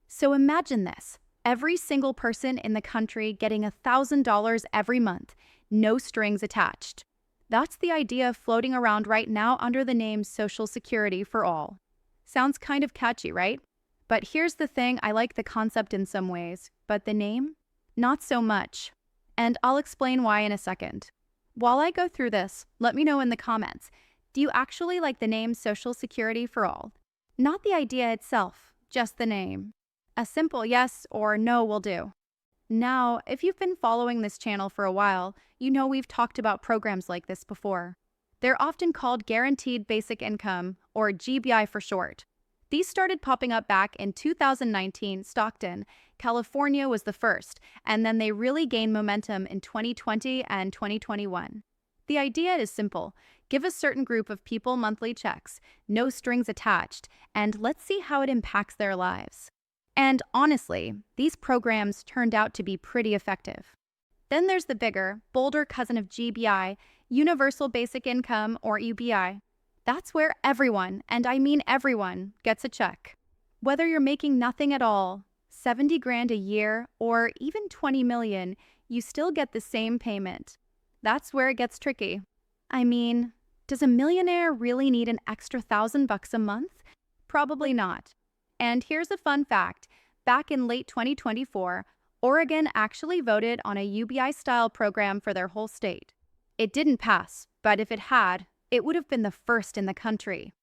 So imagine this. Every single person in the country getting $1,000 every month, no strings attached. That's the idea floating around right now under the name Social Security for all. Sounds kind of catchy, right? But here's the thing, I like the concept in some ways, but the name? Not so much. And I'll explain why in a second. While I go through this, let me know in the comments. Do you actually like the name Social Security for all? Not the idea itself, just the name. A simple yes or no will do. Now, if you've been following this channel for a while, you know we've talked about programs like this before. They're often called Guaranteed Basic Income, or GBI for short. These started popping up back in 2019. Stockton, California was the first, and then they really gained momentum in 2020 and 2021. The idea is simple. Give a certain group of people monthly checks, no strings attached, and let's see how it impacts their lives. And honestly, these programs turned out to be pretty effective. Then there's the bigger, bolder cousin of GBI, Universal Basic Income, or UBI. That's where everyone, and I mean everyone, gets a check. Whether you're making nothing at all, 70 grand a year, or even 20 million, you still get the same payment. That's where it gets tricky. I mean, does a millionaire really need an extra $1,000 a month? Probably not. And here's a fun fact. Back in late 2024, Oregon actually voted on a UBI-style program for their whole state. It didn't pass, but if it had, it would have been the first in the country.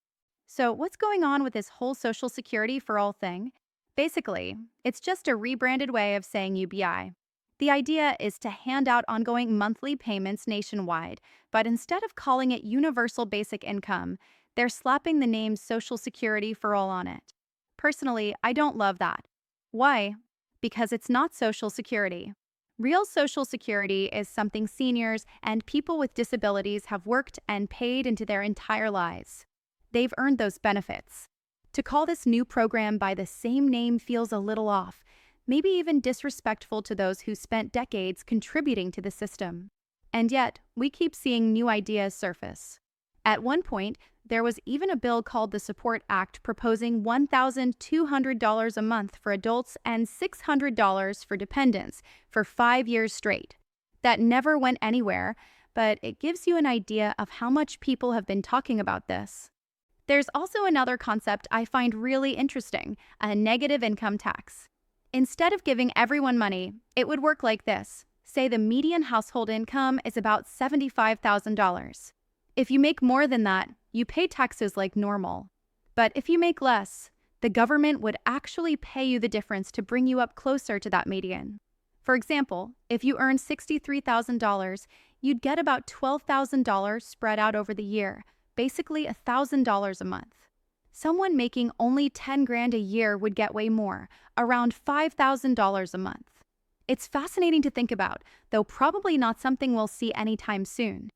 So what's going on with this whole Social Security for all thing? Basically, it's just a rebranded way of saying UBI. The idea is to hand out ongoing monthly payments nationwide, but instead of calling it Universal Basic Income, they're slapping the name Social Security for all on it. Personally, I don't love that. Why? Because it's not Social Security. Real Social Security is something seniors and people with disabilities have worked and paid into their entire lives. They've earned those benefits. To call this new program by the same name feels a little off, maybe even disrespectful to those who spent decades contributing to the system. And yet, we keep seeing new ideas surface. At one point, there was even a bill called the Support Act proposing $1,200 a month for adults and $600 for dependents for 5 years straight. That never went anywhere, but it gives you an idea of how much people have been talking about this. There's also another concept I find really interesting, a negative income tax. Instead of giving everyone money, it would work like this. Say the median household income is about $75,000. If you make more than that, you pay taxes like normal. But if you make less, the government would actually pay you the difference to bring you up closer to that median. For example, if you earn $63,000, you'd get about $12,000 spread out over the year, basically $1,000 a month. Someone making only 10 grand a year would get way more, around $5,000 a month. It's fascinating to think about, though probably not something we'll see anytime soon.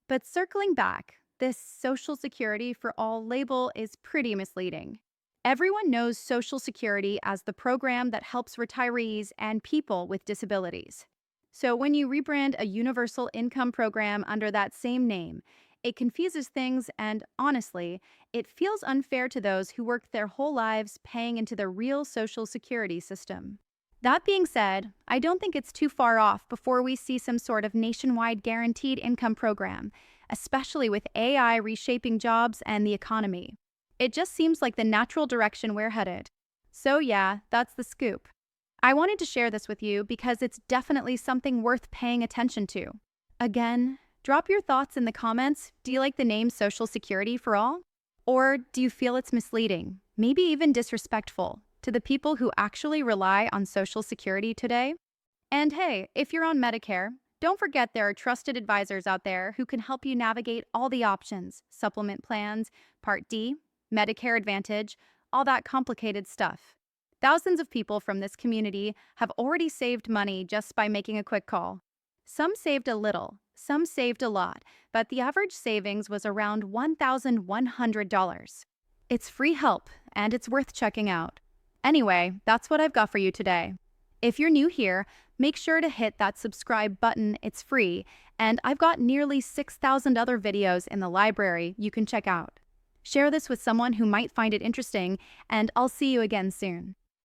But circling back, this Social Security for all label is pretty misleading. Everyone knows Social Security as the program that helps retirees and people with disabilities. So when you rebrand a universal income program under that same name, it confuses things and, honestly, it feels unfair to those who worked their whole lives paying into the real Social Security system. That being said, I don't think it's too far off before we see some sort of nationwide guaranteed income program, especially with AI reshaping jobs and the economy. It just seems like the natural direction we're headed. So yeah, that's the scoop. I wanted to share this with you because it's definitely something worth paying attention to. Again, drop your thoughts in the comments. Do you like the name Social Security for all? Or do you feel it's misleading, maybe even disrespectful, to the people who actually rely on Social Security today? And hey, if you're on Medicare, don't forget there are trusted advisors out there who can help you navigate all the options, supplement plans, Part D, Medicare Advantage, all that complicated stuff. Thousands of people from this community have already saved money just by making a quick call. Some saved a little, some saved a lot, but the average savings was around $1,100. It's free help, and it's worth checking out. Anyway, that's what I've got for you today. If you're new here, make sure to hit that subscribe button, it's free, and I've got nearly 6,000 other videos in the library you can check out. Share this with someone who might find it interesting, and I'll see you again soon.